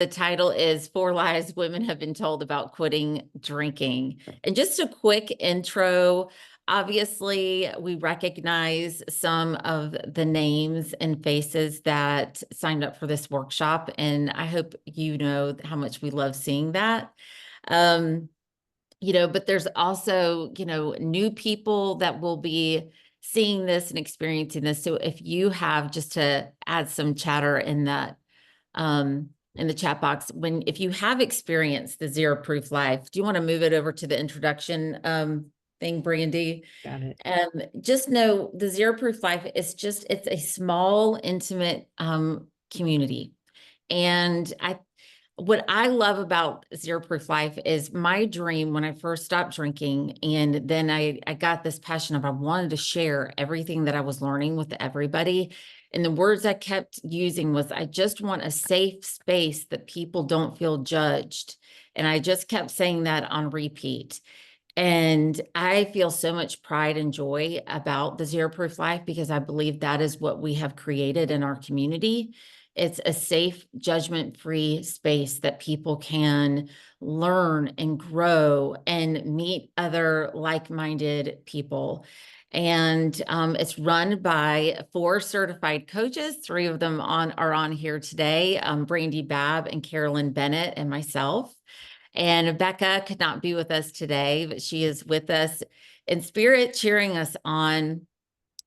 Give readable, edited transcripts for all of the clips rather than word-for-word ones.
The title is Four Lies Women Have Been Told About Quitting Drinking. And just a quick intro. Obviously, we recognize some of the names and faces that signed up for this workshop, and I hope you know how much we love seeing that. Um, but there's also, new people that will be seeing this and experiencing this. So if you have, just to add some chatter in the chat box, if you have experienced the zero proof life, do you want to move it over to the introduction thing, Brandi? Got it. Just know the zero proof life is it's a small, intimate community. And what I love about Zero Proof Life is my dream when I first stopped drinking. And then I got this passion of I wanted to share everything that I was learning with everybody. And the words I kept using was, I just want a safe space that people don't feel judged. And I just kept saying that on repeat. And I feel so much pride and joy about the Zero Proof Life because I believe that is what we have created in our community. It's a safe, judgment-free space that people can learn and grow and meet other like-minded people. And it's run by 4 certified coaches. 3 of them are on here today, Brandi Babb and Carolyn Bennett and myself. And Becca could not be with us today, but she is with us in spirit, cheering us on.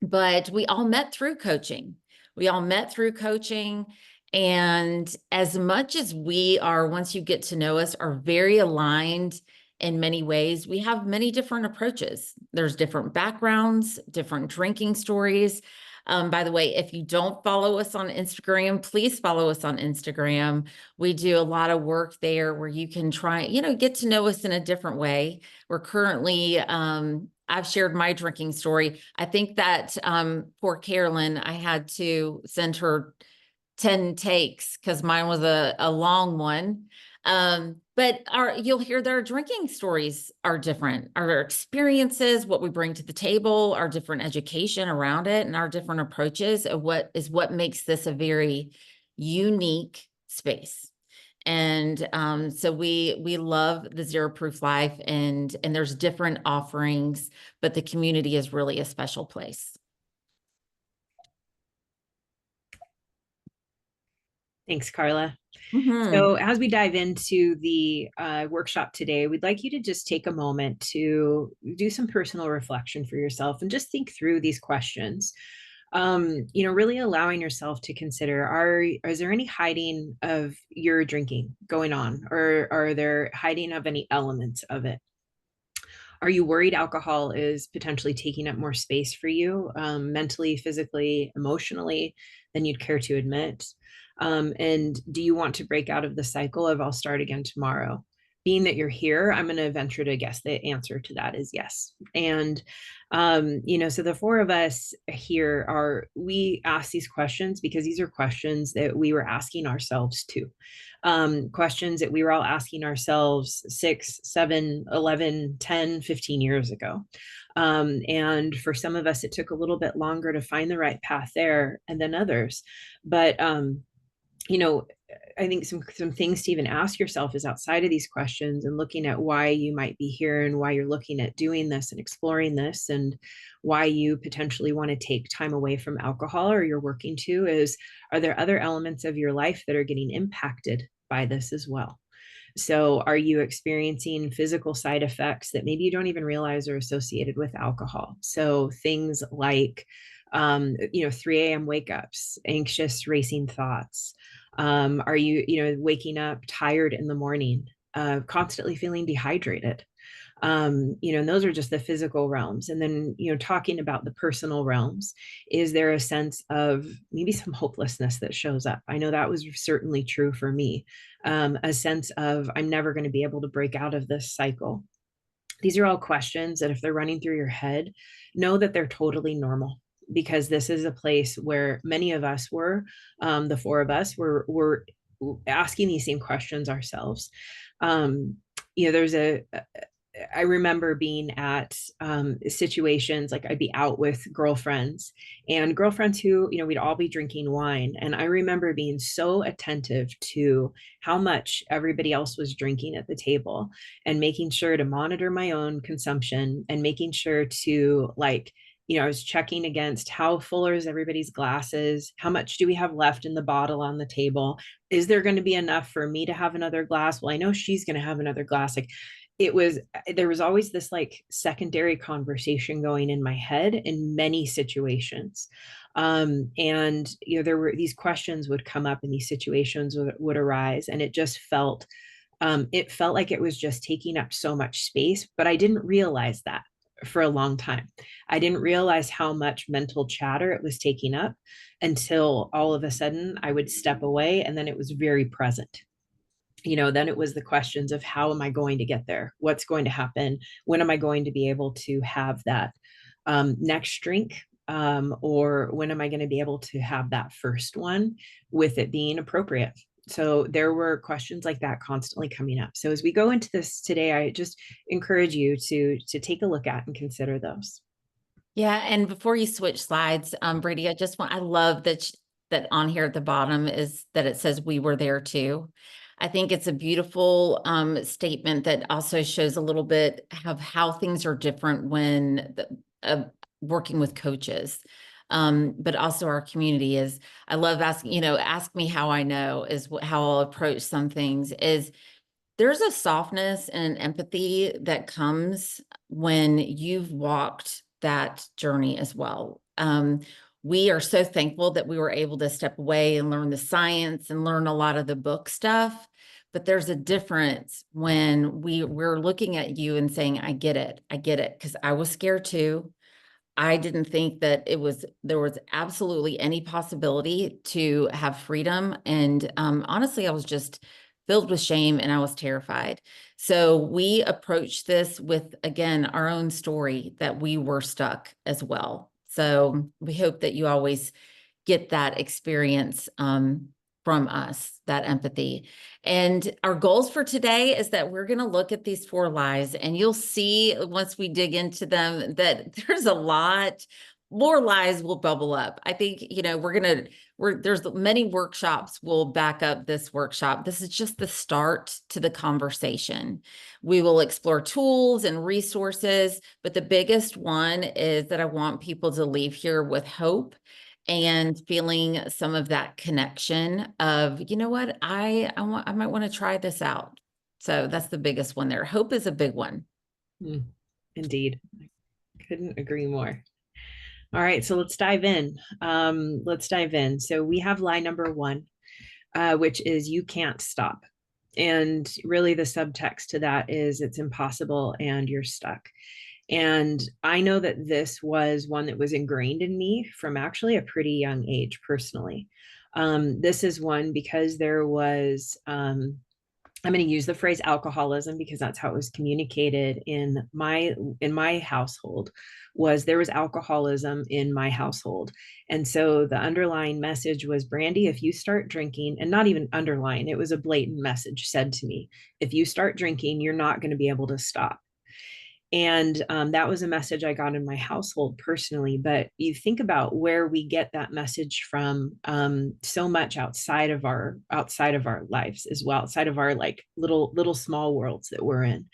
But we all met through coaching. We all met through coaching. And as much as we are, once you get to know us, are very aligned in many ways, we have many different approaches. There's different backgrounds, different drinking stories. By the way, if you don't follow us on Instagram, please follow us on Instagram. We do a lot of work there where you can try, get to know us in a different way. We're currently, I've shared my drinking story. I think that poor Carolyn, I had to send her 10 takes because mine was a long one. But you'll hear their drinking stories are different. Our experiences, what we bring to the table, our different education around it, and our different approaches of what makes this a very unique space. And so we love the Zero Proof Life, and there's different offerings, but the community is really a special place. Thanks, Karla. Mm-hmm. So as we dive into the workshop today, we'd like you to just take a moment to do some personal reflection for yourself and just think through these questions. Really allowing yourself to consider, is there any hiding of your drinking going on, or are there hiding of any elements of it? Are you worried alcohol is potentially taking up more space for you, mentally, physically, emotionally, than you'd care to admit? And do you want to break out of the cycle of I'll start again tomorrow? Being that you're here, I'm going to venture to guess the answer to that is yes. And, so the 4 of us here we ask these questions because these are questions that we were asking ourselves too. Questions that we were all asking ourselves 6, 7, 11, 10, 15 years ago. And for some of us, it took a little bit longer to find the right path there and then others. But, I think some things to even ask yourself is outside of these questions and looking at why you might be here and why you're looking at doing this and exploring this and why you potentially want to take time away from alcohol or you're working to is, are there other elements of your life that are getting impacted by this as well? So are you experiencing physical side effects that maybe you don't even realize are associated with alcohol? So things like 3 a.m. wake ups, anxious racing thoughts. Are you waking up tired in the morning, constantly feeling dehydrated? And those are just the physical realms. And then, talking about the personal realms, is there a sense of maybe some hopelessness that shows up? I know that was certainly true for me. A sense of I'm never going to be able to break out of this cycle. These are all questions that if they're running through your head, know that they're totally normal, because this is a place where many of us the 4 of us were asking these same questions ourselves. There's I remember being at situations like I'd be out with girlfriends who, we'd all be drinking wine. And I remember being so attentive to how much everybody else was drinking at the table and making sure to monitor my own consumption and making sure to I was checking against how full is everybody's glasses? How much do we have left in the bottle on the table? Is there going to be enough for me to have another glass? Well, I know she's going to have another glass. Like, it was there was always this like secondary conversation going in my head in many situations. And there were these questions would come up and these situations would arise, and it felt like it was just taking up so much space, but I didn't realize that for a long time. I didn't realize how much mental chatter it was taking up until all of a sudden I would step away, and then it was very present. Then it was the questions of how am I going to get there? What's going to happen? When am I going to be able to have that next drink? Or when am I going to be able to have that first one with it being appropriate? So there were questions like that constantly coming up. So as we go into this today, I just encourage you to take a look at and consider those. Yeah, and before you switch slides, Brady, I love that on here at the bottom is that it says we were there too. I think it's a beautiful statement that also shows a little bit of how things are different when working with coaches. But also our community is, I love asking, ask me how I know is how I'll approach some things is there's a softness and an empathy that comes when you've walked that journey as well. We are so thankful that we were able to step away and learn the science and learn a lot of the book stuff. But there's a difference when we're looking at you and saying, I get it, because I was scared too. I didn't think that there was absolutely any possibility to have freedom. And honestly, I was just filled with shame and I was terrified. So we approached this with, again, our own story that we were stuck as well. So we hope that you always get that experience from us, that empathy. And our goals for today is that we're going to look at these 4 lies, and you'll see once we dig into them that there's a lot more lies will bubble up. I think, there's many workshops will back up this workshop. This is just the start to the conversation. We will explore tools and resources, but the biggest one is that I want people to leave here with hope and feeling some of that connection of, you know what, I might want to try this out. So that's the biggest one there. Hope is a big one. Indeed. Couldn't agree more. All right, so let's dive in. So we have lie number 1, which is you can't stop. And really the subtext to that is it's impossible and you're stuck. And I know that this was one that was ingrained in me from actually a pretty young age personally. This is one because there was, I'm going to use the phrase alcoholism because that's how it was communicated in my household. Was there was alcoholism in my household. And so the underlying message was, Brandi, if you start drinking, and not even underlying, it was a blatant message said to me, if you start drinking, you're not going to be able to stop. And that was a message I got in my household personally. But you think about where we get that message from, so much outside of our lives as well, outside of our like little small worlds that we're in,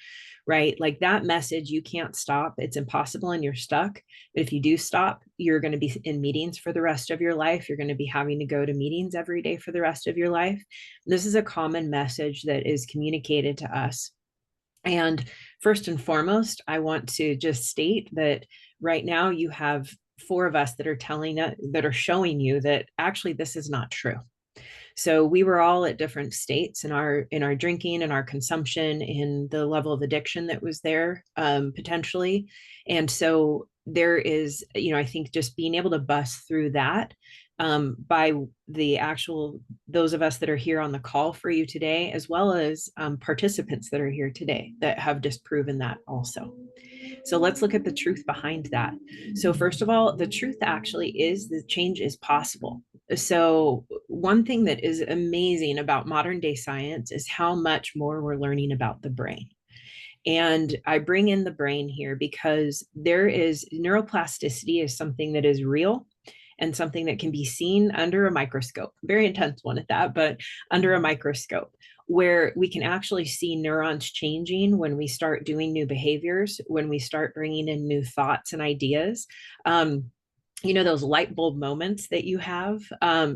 right? Like that message, you can't stop. It's impossible and you're stuck. But if you do stop, you're going to be in meetings for the rest of your life. You're going to be having to go to meetings every day for the rest of your life. This is a common message that is communicated to us. And first and foremost, I want to just state that right now you have 4 of us that are showing you that actually this is not true. So we were all at different states in our drinking and our consumption, in the level of addiction that was there, potentially. And so there is, I think just being able to bust through that, by those of us that are here on the call for you today, as well as participants that are here today that have disproven that also. So let's look at the truth behind that. So first of all, the truth actually is that change is possible. So one thing that is amazing about modern day science is how much more we're learning about the brain. And I bring in the brain here because there is neuroplasticity is something that is real and something that can be seen under a microscope, very intense one at that, but under a microscope, where we can actually see neurons changing when we start doing new behaviors, when we start bringing in new thoughts and ideas. Those light bulb moments that you have,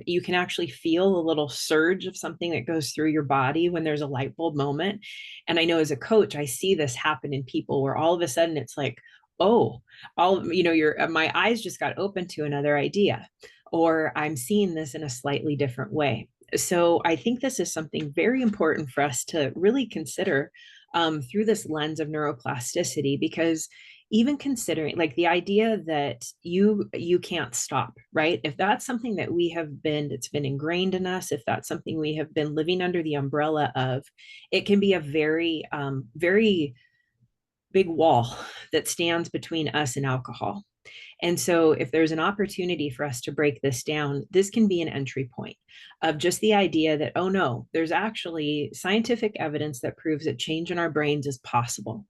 you can actually feel a little surge of something that goes through your body when there's a light bulb moment. And I know as a coach, I see this happen in people where all of a sudden it's like, oh, my eyes just got open to another idea, or I'm seeing this in a slightly different way. So I think this is something very important for us to really consider through this lens of neuroplasticity, because even considering like the idea that you can't stop, right? If that's something that we have been, it's been ingrained in us, if that's something we have been living under the umbrella of, it can be a very big wall that stands between us and alcohol. And so, if there's an opportunity for us to break this down, this can be an entry point of just the idea that, oh no, there's actually scientific evidence that proves that change in our brains is possible.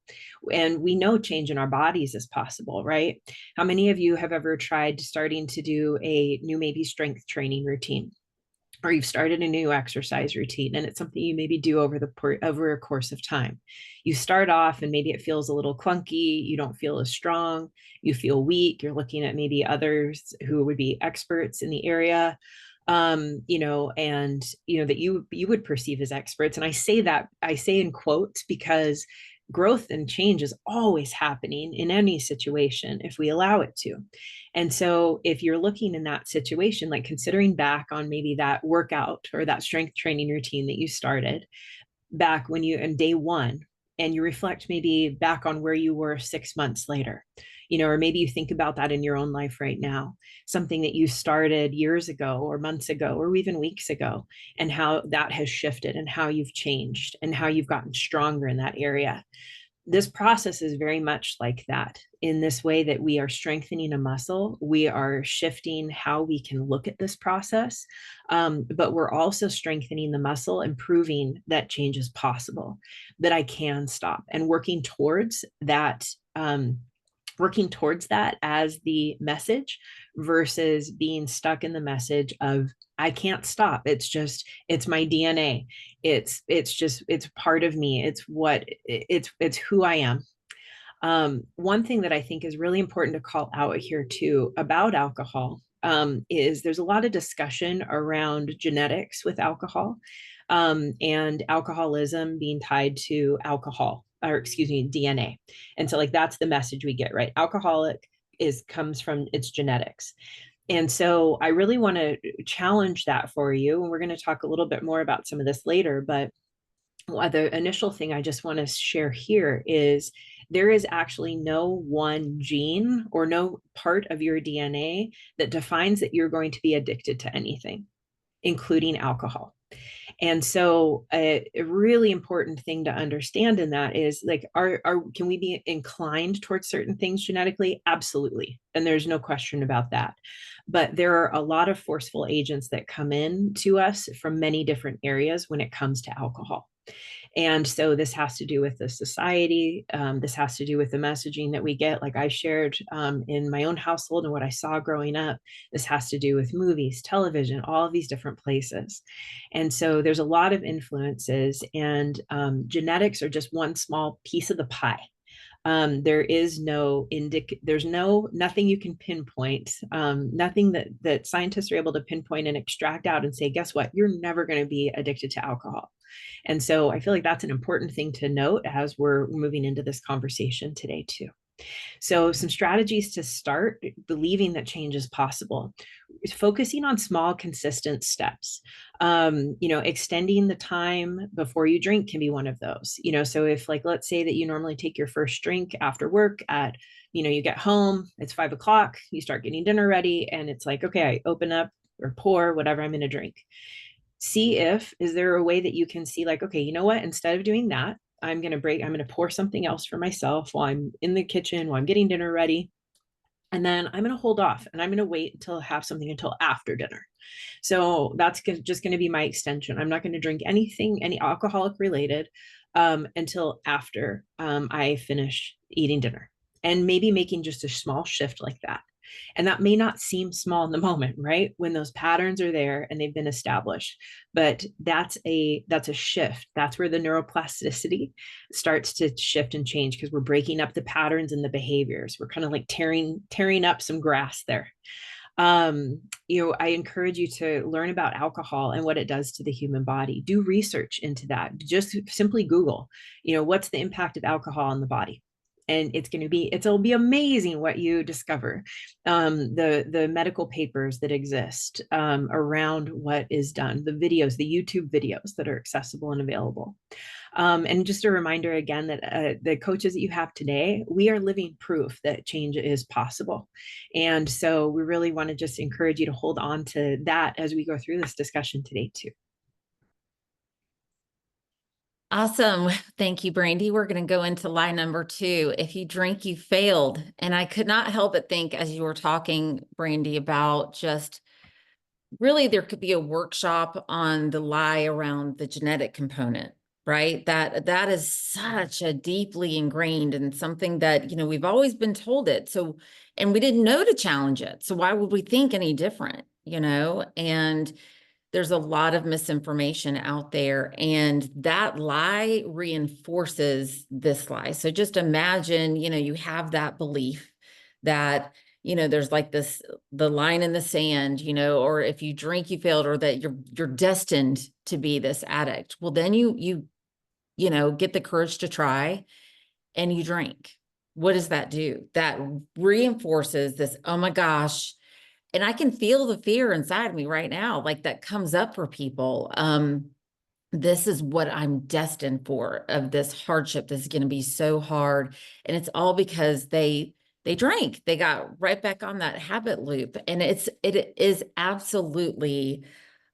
And we know change in our bodies is possible, right? How many of you have ever tried starting to do a new, maybe strength training routine? Or you've started a new exercise routine and it's something you maybe do over a course of time. You start off and maybe it feels a little clunky, you don't feel as strong, you feel weak, you're looking at maybe others who would be experts in the area, that you would perceive as experts. And I say in quotes because growth and change is always happening in any situation if we allow it to. And so if you're looking in that situation, like considering back on maybe that workout or that strength training routine that you started back when you in day one, and you reflect maybe back on where you were 6 months later, or maybe you think about that in your own life right now, something that you started years ago or months ago or even weeks ago, and how that has shifted and how you've changed and how you've gotten stronger in that area. This process is very much like that, in this way that we are strengthening a muscle, we are shifting how we can look at this process, but we're also strengthening the muscle and proving that change is possible, that I can stop, and working towards that as the message versus being stuck in the message of I can't stop. It's my DNA. It's part of me. It's who I am. One thing that I think is really important to call out here too about alcohol is there's a lot of discussion around genetics with alcohol, and alcoholism being tied to alcohol, or excuse me, DNA. And so like that's the message we get, right? Alcoholic comes from its genetics. And so I really want to challenge that for you. And we're going to talk a little bit more about some of this later. But the initial thing I just want to share here is there is actually no one gene or no part of your DNA that defines that you're going to be addicted to anything, including alcohol. And so a really important thing to understand in that is like, can we be inclined towards certain things genetically? Absolutely. And there's no question about that. But there are a lot of forceful agents that come in to us from many different areas when it comes to alcohol. And so this has to do with the society. This has to do with the messaging that we get, like I shared in my own household and what I saw growing up. This has to do with movies, television, all of these different places. And so there's a lot of influences, and genetics are just one small piece of the pie. There is there's nothing you can pinpoint, nothing that scientists are able to pinpoint and extract out and say, guess what, you're never going to be addicted to alcohol. And so I feel like that's an important thing to note as we're moving into this conversation today too. So some strategies to start believing that change is possible is focusing on small, consistent steps. Extending the time before you drink can be one of those. So if like, let's say that you normally take your first drink after work at, you get home, it's 5 o'clock, you start getting dinner ready, and it's like, okay, I open up or pour whatever I'm going to drink. Is there a way that you can see like, okay, you know what, instead of doing that, I'm going to pour something else for myself while I'm in the kitchen, while I'm getting dinner ready. And then I'm going to hold off and I'm going to wait until I have something until after dinner. So that's just going to be my extension. I'm not going to drink anything, any alcoholic related, until after I finish eating dinner, and maybe making just a small shift like that. And that may not seem small in the moment, right? When those patterns are there and they've been established. But that's a shift. That's where the neuroplasticity starts to shift and change, because we're breaking up the patterns and the behaviors. We're kind of like tearing up some grass there. I encourage you to learn about alcohol and what it does to the human body. Do research into that. Just simply Google, what's the impact of alcohol on the body? And it'll be amazing what you discover. The medical papers that exist around what is done, the YouTube videos that are accessible and available. And just a reminder again that the coaches that you have today, we are living proof that change is possible. And so we really want to just encourage you to hold on to that as we go through this discussion today too. Awesome. Thank you, Brandi. We're going to go into lie number 2. If you drink, you failed. And I could not help but think, as you were talking, Brandi, about just really there could be a workshop on the lie around the genetic component, right? That is such a deeply ingrained and something that, we've always been told it. So, and we didn't know to challenge it. So why would we think any different, And there's a lot of misinformation out there, and that lie reinforces this lie. So just imagine, you have that belief that, there's like the line in the sand, or if you drink, you failed, or that you're destined to be this addict. Well, then you get the courage to try and you drink. What does that do? That reinforces this, oh my gosh, and I can feel the fear inside me right now, like that comes up for people. This is what I'm destined for, of this hardship. This is going to be so hard. And it's all because they drank. They got right back on that habit loop. And it is absolutely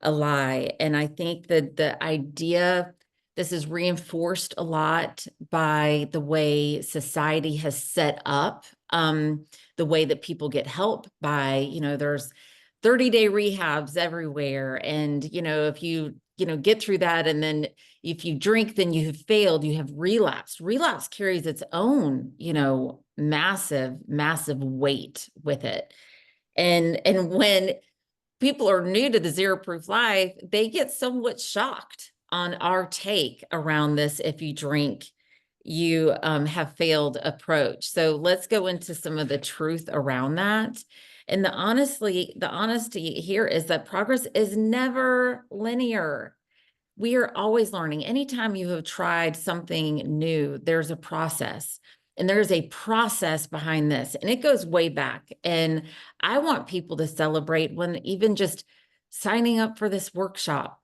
a lie. And I think that the idea, this is reinforced a lot by the way society has set up the way that people get help by, there's 30-day rehabs everywhere. And, if you, get through that, and then if you drink, then you have failed, you have relapsed. Relapse carries its own, massive, massive weight with it. And when people are new to the Zero Proof Life, they get somewhat shocked on our take around this. If you drink, you have failed approach. So let's go into some of the truth around that. And the honesty here is that progress is never linear. We are always learning. Anytime you have tried something new, there's a process. And there's a process behind this. And it goes way back. And I want people to celebrate when even just signing up for this workshop,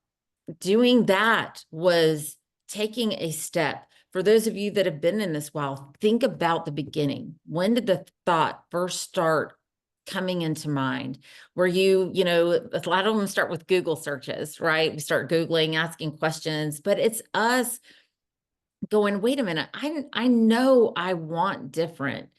doing that was taking a step. For those of you that have been in this while, think about the beginning. When did the thought first start coming into mind? Where a lot of them start with Google searches, right? We start Googling, asking questions, but it's us going, wait a minute, I know I want different.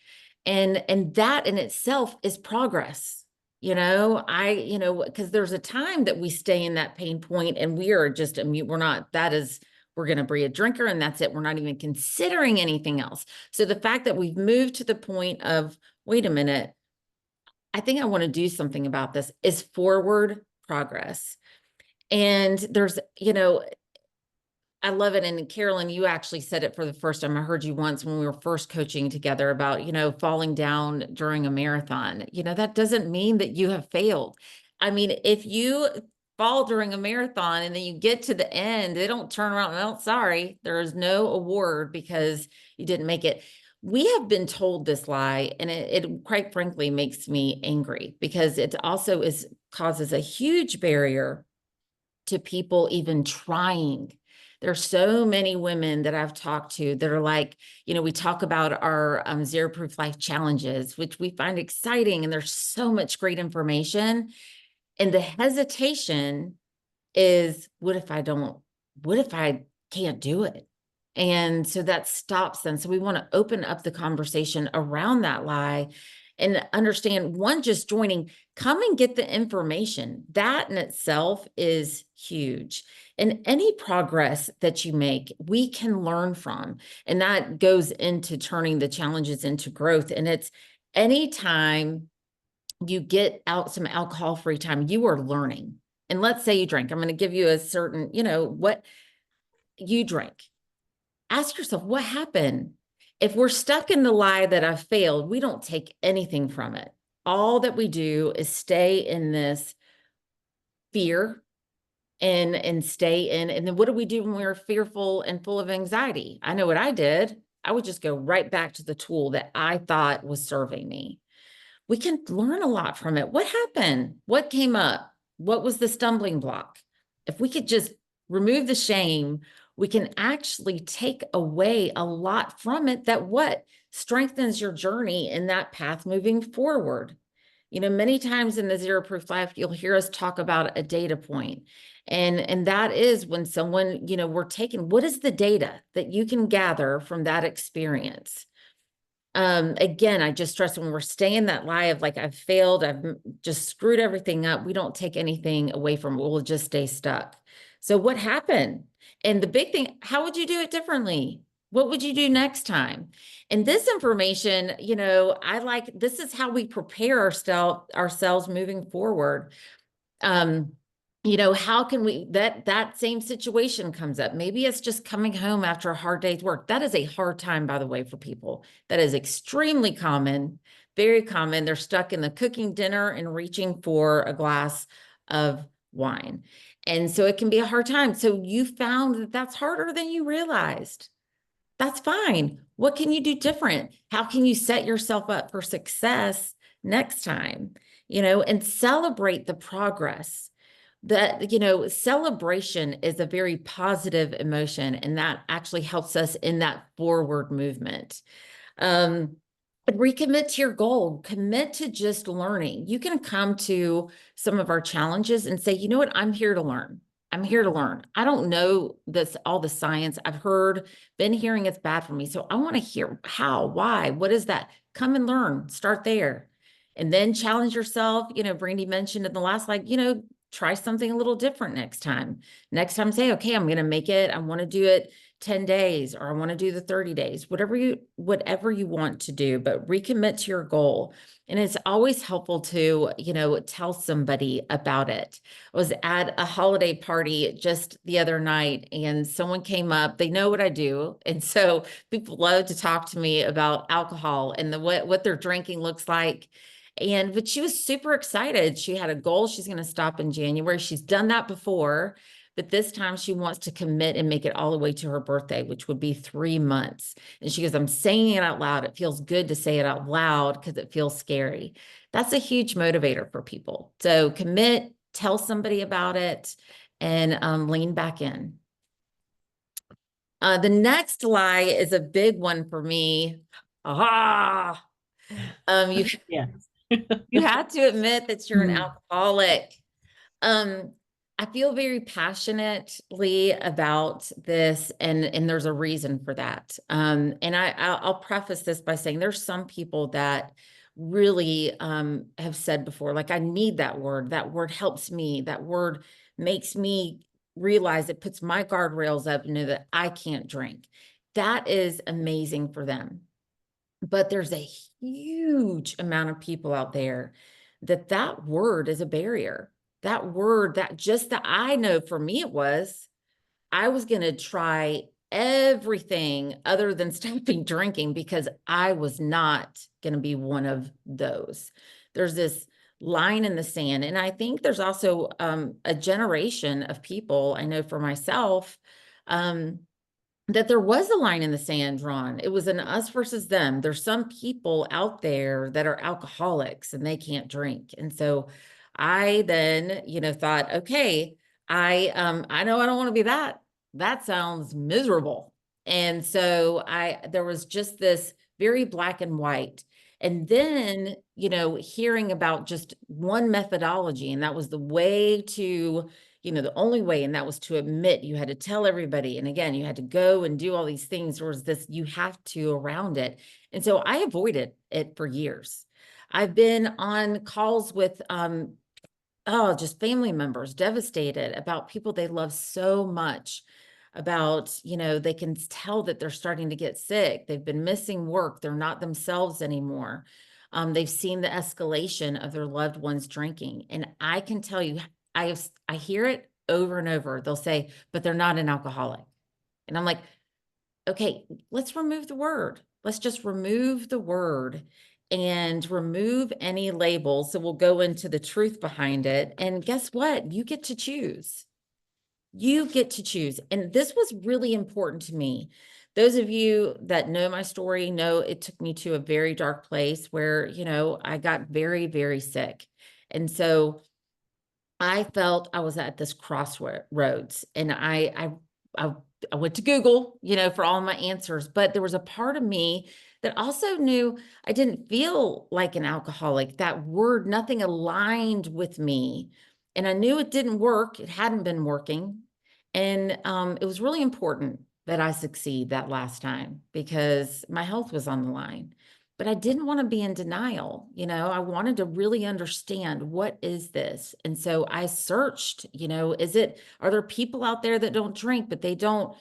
And that in itself is progress. Because there's a time that we stay in that pain point and we are just immune. We're going to be a drinker and that's it. We're not even considering anything else. So the fact that we've moved to the point of, wait a minute, I think I want to do something about this, is forward progress. And there's, I love it. And Carolyn, you actually said it for the first time. I heard you once when we were first coaching together about, falling down during a marathon. That doesn't mean that you have failed. I mean, if you fall during a marathon and then you get to the end, they don't turn around and, oh, sorry, there is no award because you didn't make it. We have been told this lie, and it quite frankly makes me angry, because it also causes a huge barrier to people even trying. There's so many women that I've talked to that are like, we talk about our Zero Proof Life challenges, which we find exciting, and there's so much great information. And the hesitation is, what if I can't do it? And so that stops them. So we want to open up the conversation around that lie and understand, one, just joining, come and get the information. That in itself is huge. And any progress that you make, we can learn from. And that goes into turning the challenges into growth. And it's anytime you get out some alcohol-free time, you are learning. And let's say you drink. I'm going to give you a certain, what you drink. Ask yourself, what happened? If we're stuck in the lie that I failed, we don't take anything from it. All that we do is stay in this fear and stay in. And then what do we do when we're fearful and full of anxiety? I know what I did. I would just go right back to the tool that I thought was serving me. We can learn a lot from it. What happened? What came up? What was the stumbling block? If we could just remove the shame, we can actually take away a lot from it that what strengthens your journey in that path moving forward. Many times in the Zero Proof Life, you'll hear us talk about a data point. And that is when someone, we're taking, what is the data that you can gather from that experience? Again, I just stress when we're staying that lie of like, I've failed, I've just screwed everything up. We don't take anything away from it. We'll just stay stuck. So what happened? And the big thing, how would you do it differently? What would you do next time? And this information, this is how we prepare ourselves moving forward. How can we, that same situation comes up. Maybe it's just coming home after a hard day's work. That is a hard time, by the way, for people. That is extremely common, very common. They're stuck in the cooking dinner and reaching for a glass of wine. And so it can be a hard time. So you found that that's harder than you realized. That's fine. What can you do different? How can you set yourself up for success next time? And celebrate the progress. That, celebration is a very positive emotion, and that actually helps us in that forward movement. Recommit to your goal, commit to just learning. You can come to some of our challenges and say, you know what, I'm here to learn. I'm here to learn. I don't know all the science. I've been hearing it's bad for me. So I want to hear how, why, what is that? Come and learn, start there. And then challenge yourself. Brandi mentioned in the last, try something a little different next time. Next time, say, okay, I'm going to make it. I want to do it 10 days, or I want to do the 30 days, whatever you want to do, but recommit to your goal. And it's always helpful to, tell somebody about it. I was at a holiday party just the other night, and someone came up, they know what I do. And so people love to talk to me about alcohol and what their drinking looks like. But she was super excited. She had a goal. She's going to stop in January. She's done that before, but this time she wants to commit and make it all the way to her birthday, which would be 3 months. And she goes, I'm saying it out loud. It feels good to say it out loud because it feels scary. That's a huge motivator for people. So commit, tell somebody about it, and lean back in. The next lie is a big one for me. Yeah. You have to admit that you're an alcoholic. I feel very passionately about this, and there's a reason for that. And I'll preface this by saying there's some people that really have said before, like, I need that word. That word helps me. That word makes me realize, it puts my guardrails up and know that I can't drink. That is amazing for them. But there's a huge amount of people out there that word is a barrier. That word, that I know for me, I was going to try everything other than stopping drinking because I was not going to be one of those. There's this line in the sand. And I think there's also a generation of people, I know for myself, that there was a line in the sand drawn. It was an us versus them. There's some people out there that are alcoholics and they can't drink. And so I then, thought, okay, I know I don't want to be that. That sounds miserable. And so there was just this very black and white. And then, hearing about just one methodology, and that was the way to, the only way, and that was to admit. You had to tell everybody. And again, you had to go and do all these things. There was this, you have to around it. And so I avoided it for years. I've been on calls with, oh, just family members devastated about people they love so much, about, they can tell that they're starting to get sick. They've been missing work. They're not themselves anymore. They've seen the escalation of their loved ones drinking. And I can tell you, I hear it over and over. They'll say, but they're not an alcoholic. And I'm like, okay, let's remove the word. Let's just remove the word and remove any label. So we'll go into the truth behind it. And guess what? You get to choose. You get to choose. And this was really important to me. Those of you that know my story know it took me to a very dark place where, I got very, very sick. And so I felt I was at this crossroads, and I, I went to Google, for all my answers, but there was a part of me that also knew I didn't feel like an alcoholic. That word, nothing aligned with me. And I knew it didn't work. It hadn't been working. And it was really important that I succeed that last time because my health was on the line. But I didn't want to be in denial. I wanted to really understand, what is this? And so I searched, are there people out there that don't drink, but they don't,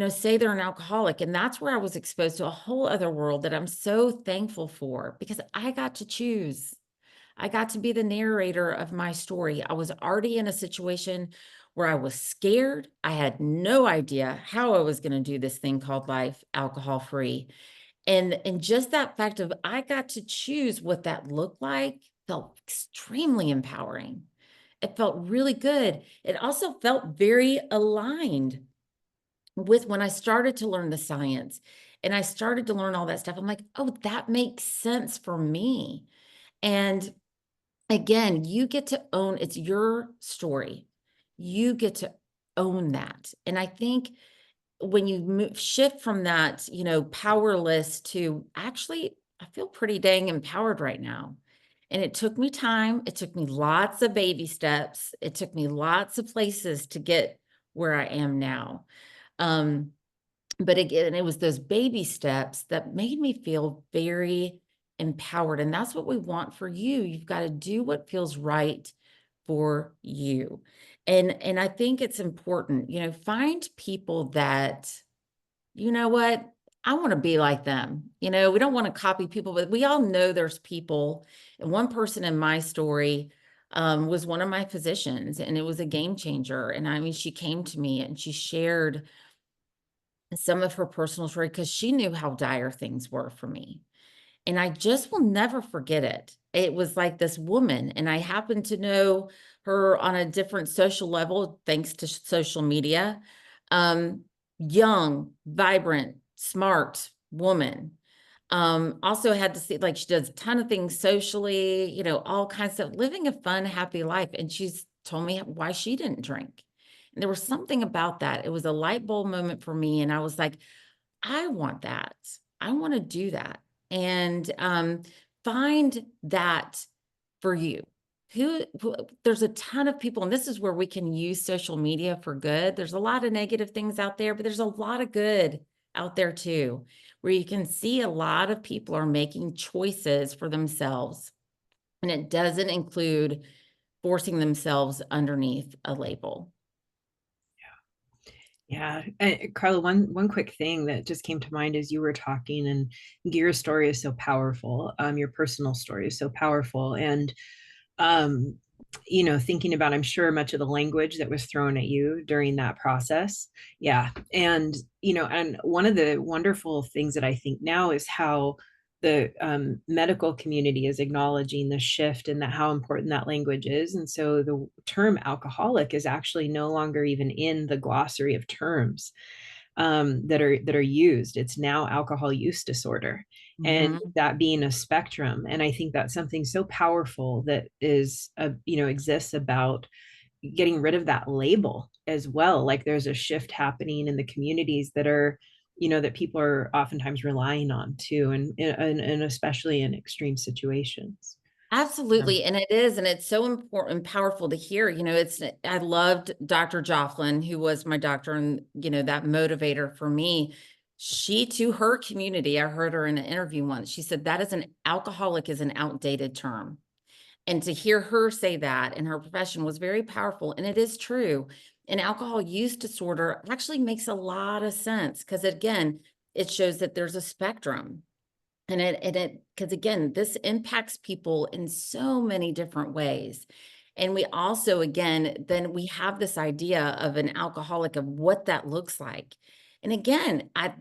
say they're an alcoholic? And that's where I was exposed to a whole other world that I'm so thankful for, because I got to choose. I got to be the narrator of my story. I was already in a situation where I was scared. I had no idea how I was going to do this thing called life alcohol free. And just that fact of I got to choose what that looked like felt extremely empowering. It felt really good. It also felt very aligned with when I started to learn the science and I started to learn all that stuff. I'm like, oh, that makes sense for me. And again, you get to own, it's your story. You get to own that. And I think when you shift from that, powerless to actually, I feel pretty dang empowered right now. And it took me time. It took me lots of baby steps. It took me lots of places to get where I am now. Um, but again, it was those baby steps that made me feel very empowered. And that's what we want for you. You've got to do what feels right for you. And I think it's important, find people that, you know what, I want to be like them. We don't want to copy people, but we all know there's people. And one person in my story was one of my physicians, and it was a game changer. And I mean, she came to me and she shared some of her personal story because she knew how dire things were for me. And I just will never forget it. It was like this woman, and I happen to know her on a different social level, thanks to social media. Um, Young, vibrant, smart woman. Also had to see, like, she does a ton of things socially, all kinds of living a fun, happy life. And she's told me why she didn't drink. And there was something about that. It was a light bulb moment for me. And I was like, I want that. I want to do that. And find that for you. There's a ton of people, and this is where we can use social media for good. There's a lot of negative things out there, but there's a lot of good out there too, where you can see a lot of people are making choices for themselves. And it doesn't include forcing themselves underneath a label. Yeah. Carla, one quick thing that just came to mind as you were talking, and your story is so powerful. Your personal story is so powerful. And um, thinking about, I'm sure, much of the language that was thrown at you during that process. Yeah. And, and one of the wonderful things that I think now is how the medical community is acknowledging the shift and that how important that language is. And so the term alcoholic is actually no longer even in the glossary of terms that are used. It's now alcohol use disorder, and Mhm. that being a spectrum. And I think that's something so powerful that is exists about getting rid of that label as well. Like there's a shift happening in the communities that are that people are oftentimes relying on too, and especially in extreme situations. Absolutely. And it is. And it's so important, powerful to hear. I loved Dr. Jofflin, who was my doctor and, that motivator for me She, to her community, I heard her in an interview once, she said that is an alcoholic is an outdated term. And to hear her say that in her profession was very powerful. And it is true. And alcohol use disorder actually makes a lot of sense because, again, it shows that there's a spectrum. Because again, this impacts people in so many different ways. And we also, again, then we have this idea of an alcoholic of what that looks like. And again, I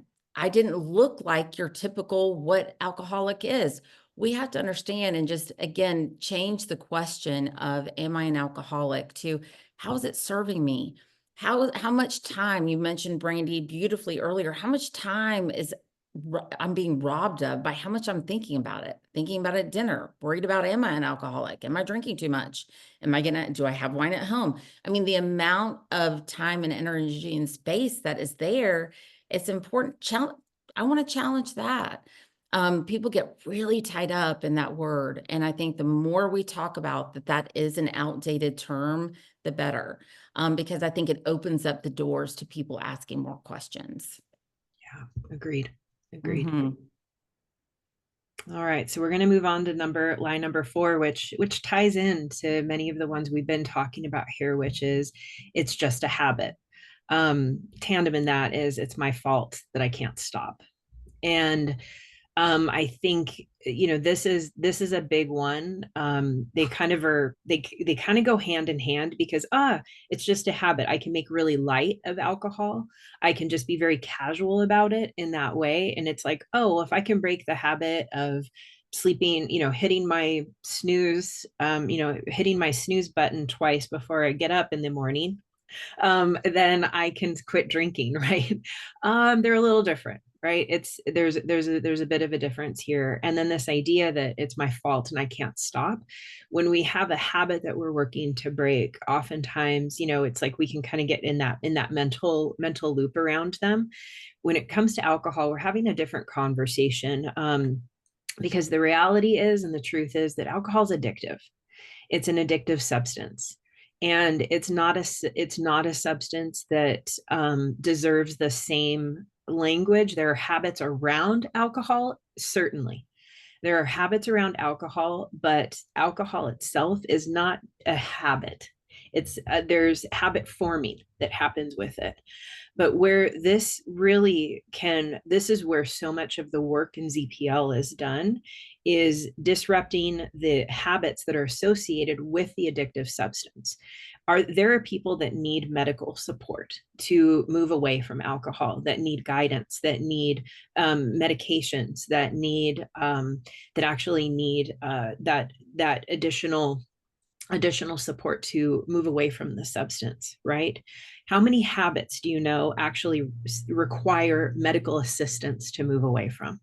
didn't look like your typical what alcoholic is. We have to understand and just again change the question of am I an alcoholic to how is it serving me? How much time, you mentioned Brandy beautifully earlier, how much time is I'm being robbed of by how much I'm thinking about it at dinner, worried about, am I an alcoholic? Am I drinking too much? Do I have wine at home? I mean, the amount of time and energy and space that is there, it's important. I want to challenge that. People get really tied up in that word. And I think the more we talk about that, that is an outdated term, the better. Because I think it opens up the doors to people asking more questions. Yeah, agreed. Agreed. Mhm. All right, so we're going to move on to line number 4, which ties into many of the ones we've been talking about here, which is it's just a habit. Tandem in that is it's my fault that I can't stop. And I think this is a big one. They kind of they kind of go hand in hand because it's just a habit. I can make really light of alcohol. I can just be very casual about it in that way. And it's like, oh, if I can break the habit of sleeping, hitting my snooze button twice before I get up in the morning, then I can quit drinking, right? They're a little different, right? There's a bit of a difference here. And then this idea that it's my fault and I can't stop. When we have a habit that we're working to break, oftentimes, it's like we can kind of get in that mental loop around them. When it comes to alcohol, we're having a different conversation. Because the reality is, and the truth is that alcohol is addictive. It's an addictive substance, and it's not a substance that deserves the same language. There are habits around alcohol, certainly. There are habits around alcohol, but alcohol itself is not a habit. There's habit forming that happens with it. But where this is where so much of the work in ZPL is done, is disrupting the habits that are associated with the addictive substance. There are people that need medical support to move away from alcohol, that need guidance, that need medications, that actually need that additional support to move away from the substance, right? How many habits do you know actually require medical assistance to move away from?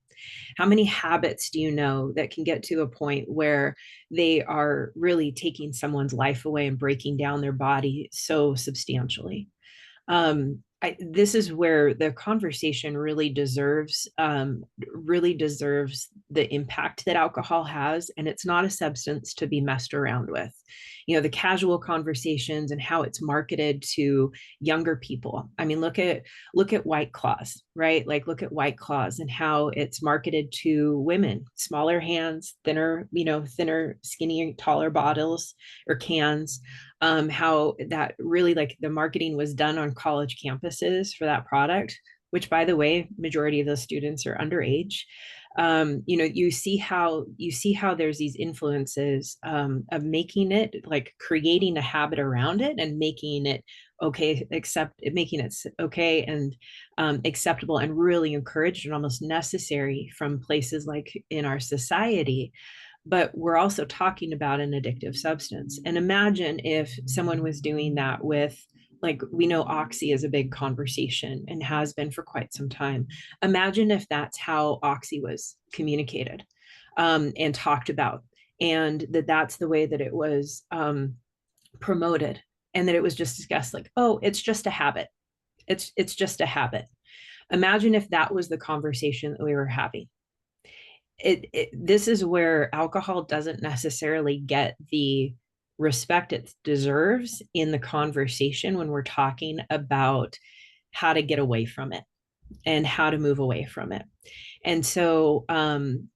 How many habits do you know that can get to a point where they are really taking someone's life away and breaking down their body so substantially? This is where the conversation really deserves the impact that alcohol has, and it's not a substance to be messed around with. The casual conversations and how it's marketed to younger people. I mean, look at White Claws, right? Like, look at White Claws and how it's marketed to women, smaller hands, thinner, skinnier, taller bottles or cans. How that really, like, the marketing was done on college campuses for that product, which, by the way, majority of those students are underage. You see how there's these influences of making it, like, creating a habit around it and making it okay, making it okay and acceptable and really encouraged and almost necessary from places like in our society. But we're also talking about an addictive substance. And imagine if someone was doing that with, like, we know Oxy is a big conversation and has been for quite some time. Imagine if that's how Oxy was communicated and talked about, and that's the way that it was promoted, and that it was just discussed like, oh, it's just a habit. It's just a habit. Imagine if that was the conversation that we were having. This is where alcohol doesn't necessarily get the respect it deserves in the conversation when we're talking about how to get away from it. and how to move away from it. And so,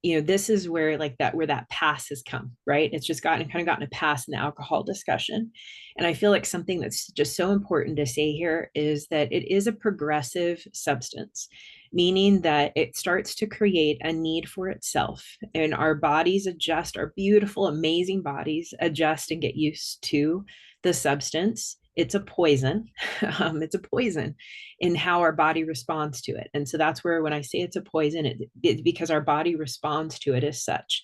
this is where where that pass has come, right? It's just gotten a pass in the alcohol discussion. And I feel like something that's just so important to say here is that it is a progressive substance, meaning that it starts to create a need for itself, and our bodies adjust, our beautiful, amazing bodies adjust and get used to the substance. It's a poison. It's a poison in how our body responds to it. And so that's where, when I say it's a poison, it's because our body responds to it as such.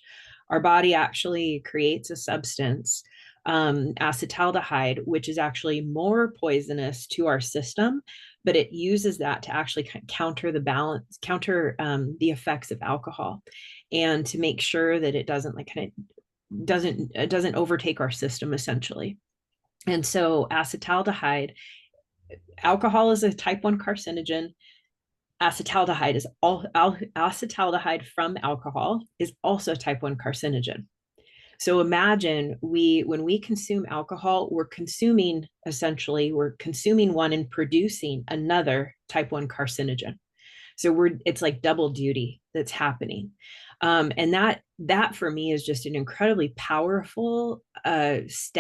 Our body actually creates a substance, acetaldehyde, which is actually more poisonous to our system, but it uses that to actually counter the effects of alcohol, and to make sure that it doesn't doesn't overtake our system essentially. And so acetaldehyde, alcohol is a type 1 carcinogen. Acetaldehyde from alcohol is also type 1 carcinogen. So imagine when we consume alcohol, we're consuming one and producing another type 1 carcinogen. So it's like double duty that's happening. And that for me is just an incredibly powerful piece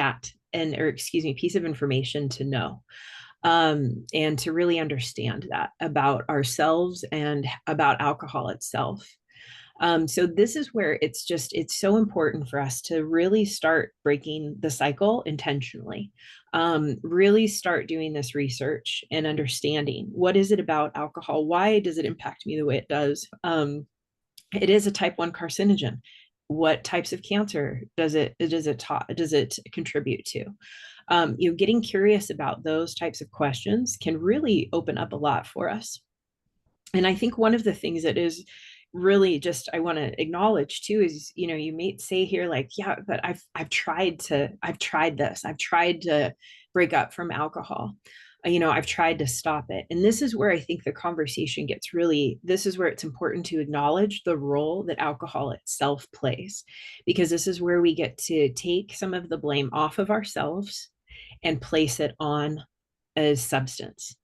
of information to know, and to really understand that about ourselves and about alcohol itself. So this is where it's so important for us to really start breaking the cycle intentionally. Really start doing this research and understanding, what is it about alcohol? Why does it impact me the way it does? It is a type 1 carcinogen. What types of cancer does it contribute to? Getting curious about those types of questions can really open up a lot for us. And I think one of the things that is really just I want to acknowledge too is, you may say here like, yeah, but I've tried this. I've tried to break up from alcohol. I've tried to stop it. And this is where I think the conversation this is where it's important to acknowledge the role that alcohol itself plays, because this is where we get to take some of the blame off of ourselves and place it on a substance.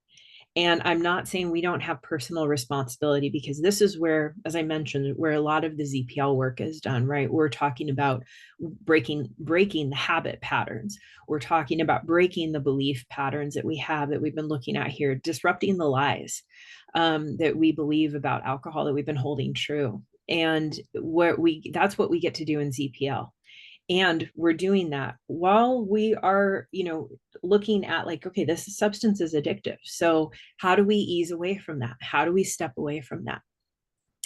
And I'm not saying we don't have personal responsibility, because this is where, as I mentioned, where a lot of the ZPL work is done, right? We're talking about breaking the habit patterns. We're talking about breaking the belief patterns that we've been looking at here, disrupting the lies that we believe about alcohol that we've been holding true. And that's what we get to do in ZPL. And we're doing that while we are, looking at like, okay, this substance is addictive. So how do we ease away from that? How do we step away from that?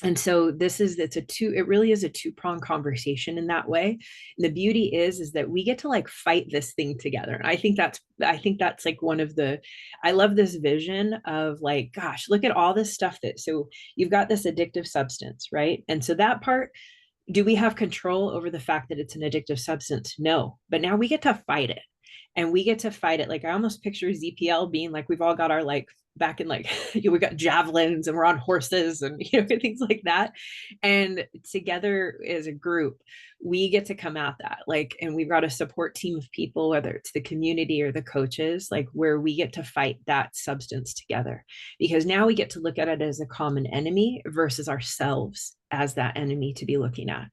And so it really is a two-pronged conversation in that way. And the beauty is that we get to like fight this thing together. And I think that's like I love this vision of like, gosh, look at all this stuff so you've got this addictive substance, right? And so that part, do we have control over the fact that it's an addictive substance? No, but now we get to fight it, and we get to fight it. Like I almost picture ZPL being like, we've all got our like back in like, we got javelins and we're on horses and, things like that. And together as a group, we get to come at that. Like, and we've got a support team of people, whether it's the community or the coaches, like where we get to fight that substance together, because now we get to look at it as a common enemy versus ourselves as that enemy to be looking at,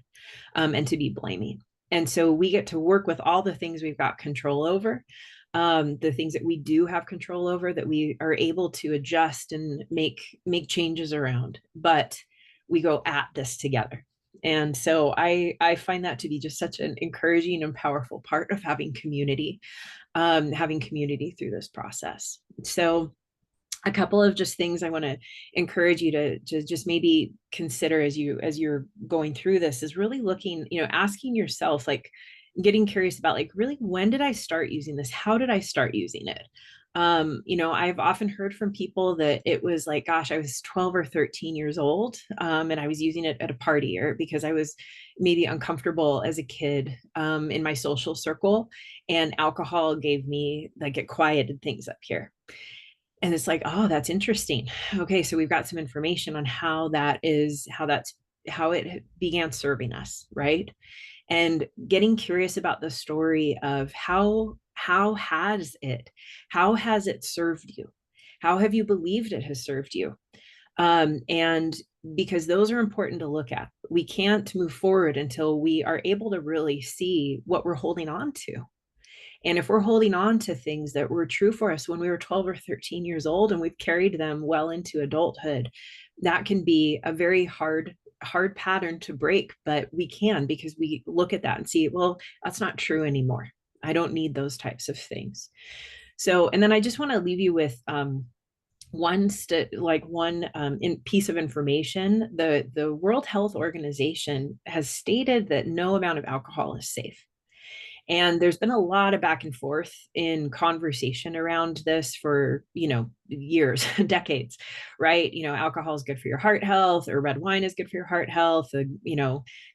and to be blaming. And so we get to work with all the things we've got control over, the things that we do have control over, that we are able to adjust and make changes around. But we go at this together. And so I find that to be just such an encouraging and powerful part of having community through this process. So a couple of just things I want to encourage you to just maybe consider as you're going through this is really looking, asking yourself, like getting curious about like, really, when did I start using this? How did I start using it? I've often heard from people that it was like, gosh, I was 12 or 13 years old, and I was using it at a party, or because I was maybe uncomfortable as a kid, in my social circle, and alcohol gave me like, it quieted things up here. And it's like, oh, that's interesting. Okay, so we've got some information on how it began serving us, right? And getting curious about the story of how has it served you? How have you believed it has served you? And because those are important to look at. We can't move forward until we are able to really see what we're holding on to. And if we're holding on to things that were true for us when we were 12 or 13 years old and we've carried them well into adulthood, that can be a very hard pattern to break, but we can, because we look at that and see, well, that's not true anymore. I don't need those types of things. So, and then I just want to leave you with one piece of information. The World Health Organization has stated that no amount of alcohol is safe. And there's been a lot of back and forth in conversation around this for, years, decades, right? Alcohol is good for your heart health, or red wine is good for your heart health.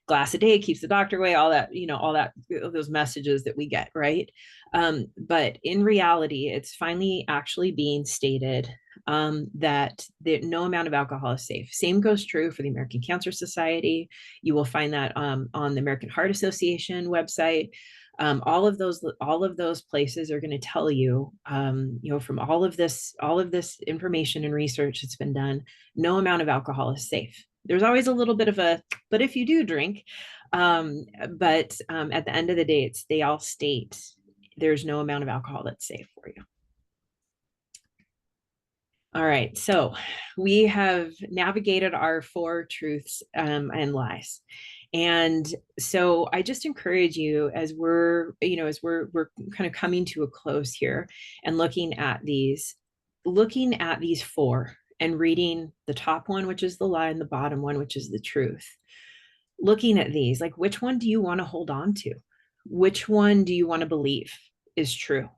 Glass a day keeps the doctor away, all that, those messages that we get, right? But in reality, it's finally actually being stated that no amount of alcohol is safe. Same goes true for the American Cancer Society. You will find that on the American Heart Association website. All of those places are going to tell you, from all of this information and research that's been done, no amount of alcohol is safe. There's always a little bit of but if you do drink, but at the end of the day, they all state there's no amount of alcohol that's safe for you. All right, so we have navigated our 4 truths and lies. And so I just encourage you, as we're kind of coming to a close here and looking at these 4 and reading the top one, which is the lie, and the bottom one, which is the truth. Looking at these, like, which one do you want to hold on to? Which one do you want to believe is true?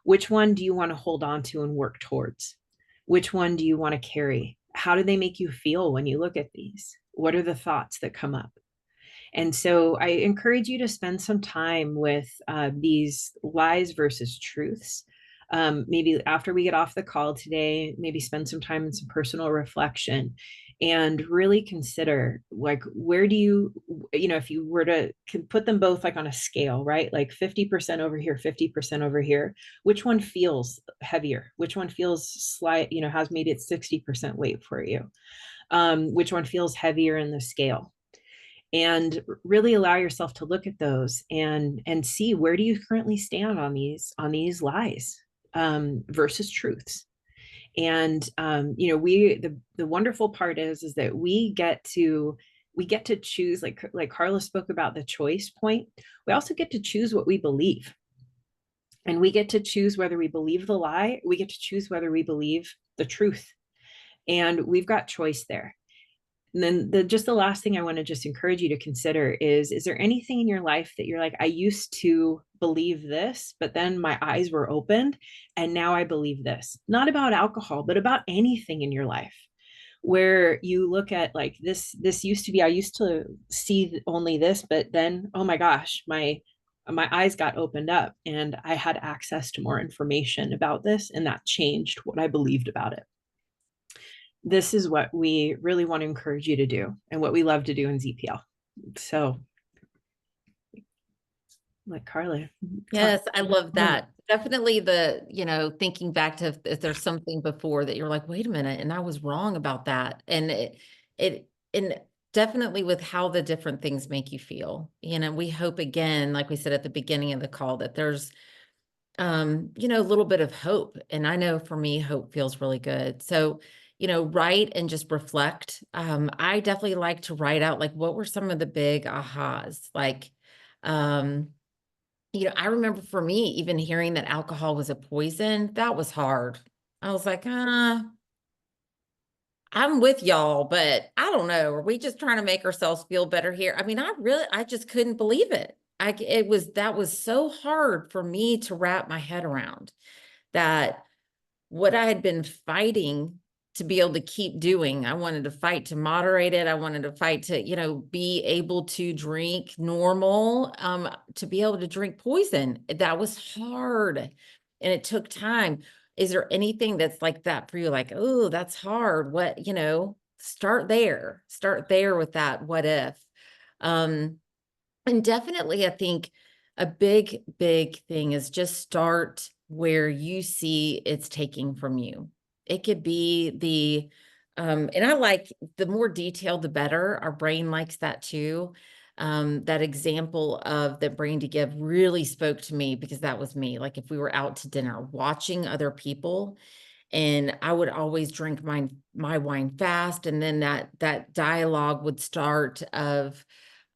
Which one do you want to hold on to and work towards? Which one do you want to carry? How do they make you feel when you look at these? What are the thoughts that come up? And so I encourage you to spend some time with these lies versus truths. Maybe after we get off the call today, maybe spend some time in some personal reflection and really consider, like, where do you, if you were to put them both like on a scale, right? Like 50% over here, 50% over here, which one feels heavier? Which one feels slight, has maybe it's 60% weight for you? Which one feels heavier in the scale? And really allow yourself to look at those and see, where do you currently stand on these lies versus truths. And the wonderful part is that we get to choose, like Karla spoke about the choice point. We also get to choose what we believe, and we get to choose whether we believe the lie. We get to choose whether we believe the truth, and we've got choice there. And then the last thing I want to just encourage you to consider is there anything in your life that you're like, I used to believe this, but then my eyes were opened and now I believe this? Not about alcohol, but about anything in your life, where you look at, like, this used to be, I used to see only this, but then, oh my gosh, my eyes got opened up and I had access to more information about this, and that changed what I believed about it. This is what we really want to encourage you to do, and what we love to do in ZPL. So, like, Karla. Yes, I love that. Definitely thinking back to if there's something before that you're like, wait a minute, and I was wrong about that. And and definitely with how the different things make you feel. We hope, again, like we said at the beginning of the call, that there's a little bit of hope. And I know for me, hope feels really good. So, write and just reflect. I definitely like to write out, like, what were some of the big ahas? Like, I remember, for me, even hearing that alcohol was a poison, that was hard. I was like, I'm with y'all, but I don't know. Are we just trying to make ourselves feel better here? I mean, I just couldn't believe it. That was so hard for me to wrap my head around, that what I had been fighting to be able to keep doing. I wanted to fight to moderate it. I wanted to fight to, be able to drink normal, to be able to drink poison. That was hard, and it took time. Is there anything that's like that for you? Like, oh, that's hard. What, start there with that. What if? And definitely, I think a big, big thing is just start where you see it's taking from you. It could be And I like the more detailed, the better. Our brain likes that too. That example of that Brandy give really spoke to me because that was me. Like if we were out to dinner, watching other people, and I would always drink my wine fast, and then that dialogue would start of,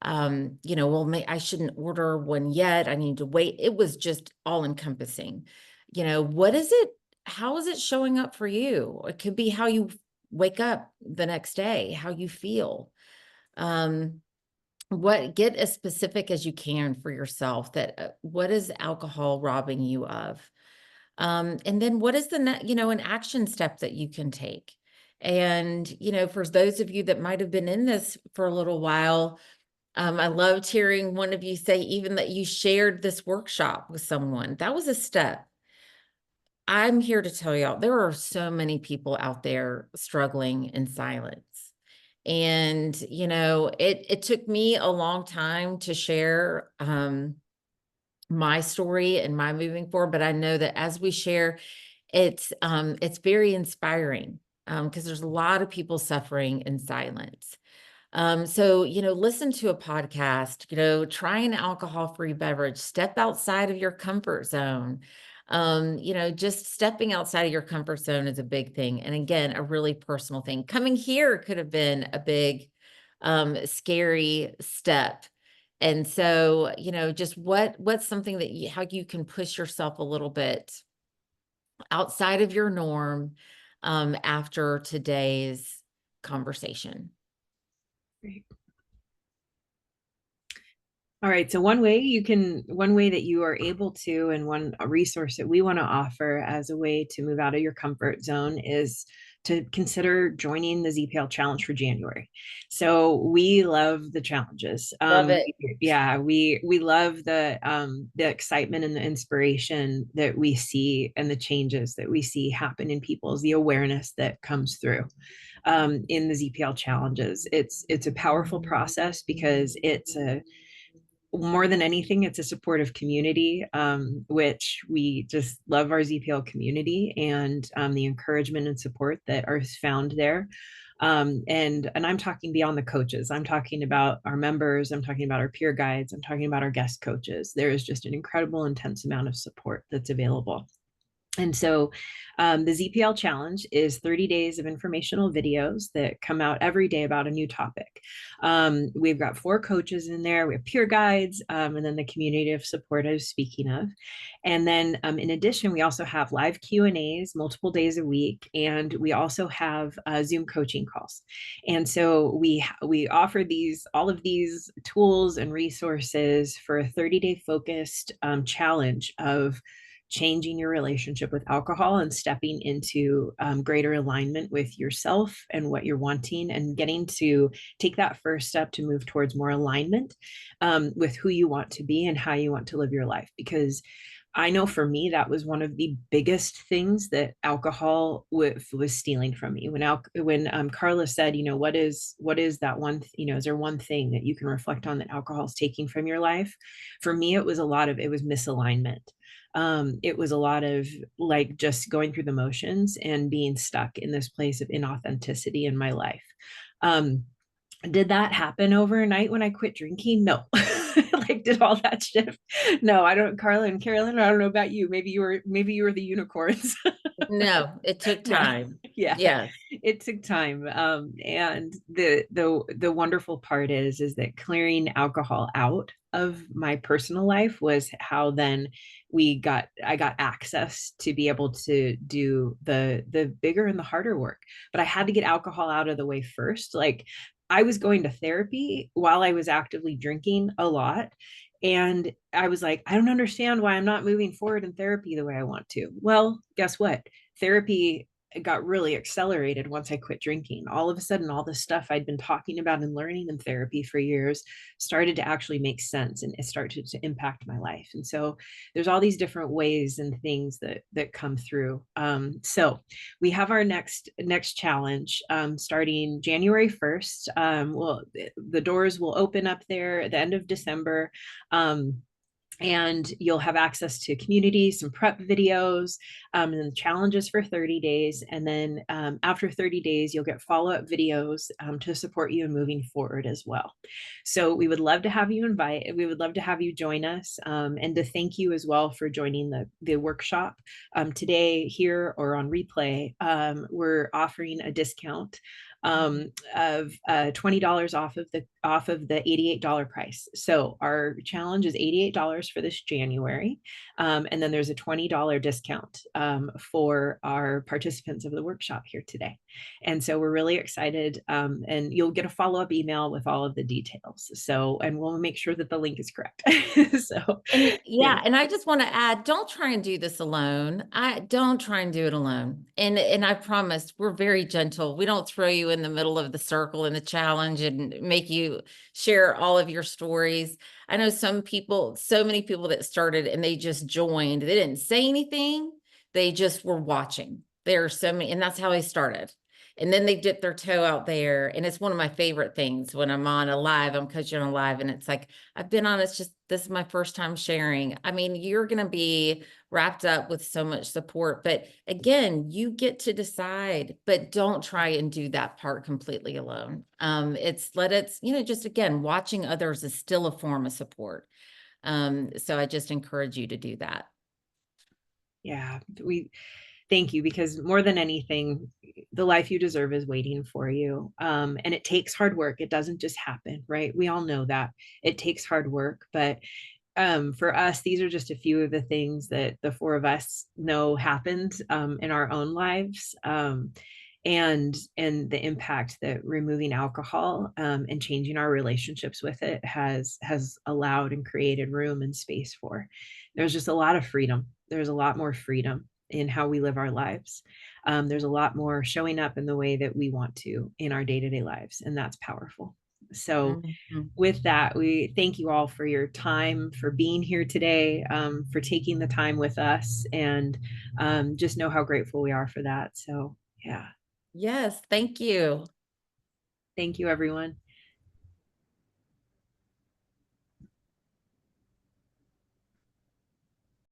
well, I shouldn't order one yet. I need to wait. It was just all encompassing. What is it? How is it showing up for you? It could be how you wake up the next day, how you feel. Um, get as specific as you can for yourself that what is alcohol robbing you of? And then what is an action step that you can take? And, for those of you that might have been in this for a little while, I loved hearing one of you say even that you shared this workshop with someone. That was a step. I'm here to tell y'all there are so many people out there struggling in silence. And, it took me a long time to share my story and my moving forward, but I know that as we share, it's very inspiring because there's a lot of people suffering in silence. So, listen to a podcast, try an alcohol-free beverage, step outside of your comfort zone. Just stepping outside of your comfort zone is a big thing. And again, a really personal thing. Coming here could have been a big, scary step. And so, just what's something that how you can push yourself a little bit outside of your norm, after today's conversation. Great. All right. So one way that you are able to, and one resource that we want to offer as a way to move out of your comfort zone is to consider joining the ZPL challenge for January. So we love the challenges. Love it. Yeah, we love the excitement and the inspiration that we see and the changes that we see happen in people's the awareness that comes through in the ZPL challenges. It's a powerful process because it's a more than anything, it's a supportive community, which we just love our ZPL community and the encouragement and support that are found there. And I'm talking beyond the coaches. I'm talking about our members. I'm talking about our peer guides. I'm talking about our guest coaches. There is just an incredible, intense amount of support that's available. And so the ZPL challenge is 30 days of informational videos that come out every day about a new topic. We've got 4 coaches in there. We have peer guides, and then the community of support I was speaking of. And then in addition, we also have live Q&As multiple days a week. And we also have Zoom coaching calls. And so we offer all of these tools and resources for a 30-day focused challenge of changing your relationship with alcohol and stepping into greater alignment with yourself and what you're wanting, and getting to take that first step to move towards more alignment with who you want to be and how you want to live your life. Because I know for me, that was one of the biggest things that alcohol was stealing from me. When Karla said, what is that one, is there one thing that you can reflect on that alcohol is taking from your life? For me, it was misalignment. It was a lot of like just going through the motions and being stuck in this place of inauthenticity in my life. Did that happen overnight when I quit drinking? No. Like, did all that shift? No, I don't. Karla and Carolyn, I don't know about you. Maybe you were the unicorns. No, it took No. time. Yeah. Yeah. It took time. And the wonderful part is that clearing alcohol out of my personal life was how then I got access to be able to do the bigger and the harder work. But I had to get alcohol out of the way first. Like, I was going to therapy while I was actively drinking a lot. And I was like, I don't understand why I'm not moving forward in therapy the way I want to. Well, guess what? Therapy got really accelerated once I quit drinking. All of a sudden, all the stuff I'd been talking about and learning in therapy for years started to actually make sense, and it started to impact my life. And so there's all these different ways and things that come through. So we have our next challenge starting January 1st. The doors will open up there at the end of December. And you'll have access to community, some prep videos, and challenges for 30 days. And then after 30 days, you'll get follow-up videos to support you in moving forward as well. So we would love to have you we would love to have you join us, and to thank you as well for joining the workshop. Today here or on replay, we're offering a discount of $20 off of the $88 price. So our challenge is $88 for this January, and then there's a $20 discount for our participants of the workshop here today. And so we're really excited, and you'll get a follow-up email with all of the details. So, and we'll make sure that the link is correct. So, And yeah. yeah, and I just want to add, don't try and do this alone. I don't try and do it alone. And I promise we're very gentle. We don't throw you in the middle of the circle in the challenge and make you share all of your stories. I know some people, so many people that started and they just joined. They didn't say anything. They just were watching. There are so many, and that's how I started. And then they dip their toe out there. And it's one of my favorite things when I'm on a live, I'm coaching on a live, and it's like, I've been on, it's just, this is my first time sharing. I mean, you're going to be wrapped up with so much support, but again, you get to decide, but don't try and do that part completely alone. Just again, watching others is still a form of support. So I just encourage you to do that. Yeah, we thank you, because more than anything, the life you deserve is waiting for you. And it takes hard work. It doesn't just happen, right? We all know that it takes hard work, but for us, these are just a few of the things that the four of us know happened in our own lives. And the impact that removing alcohol and changing our relationships with it has allowed and created room and space for. There's just a lot of freedom. There's a lot more freedom in how we live our lives. There's a lot more showing up in the way that we want to in our day-to-day lives, and that's powerful. So Mhm. with that, we thank you all for your time, for being here today, for taking the time with us, and just know how grateful we are for that. So yeah, Yes, thank you. thank you, everyone.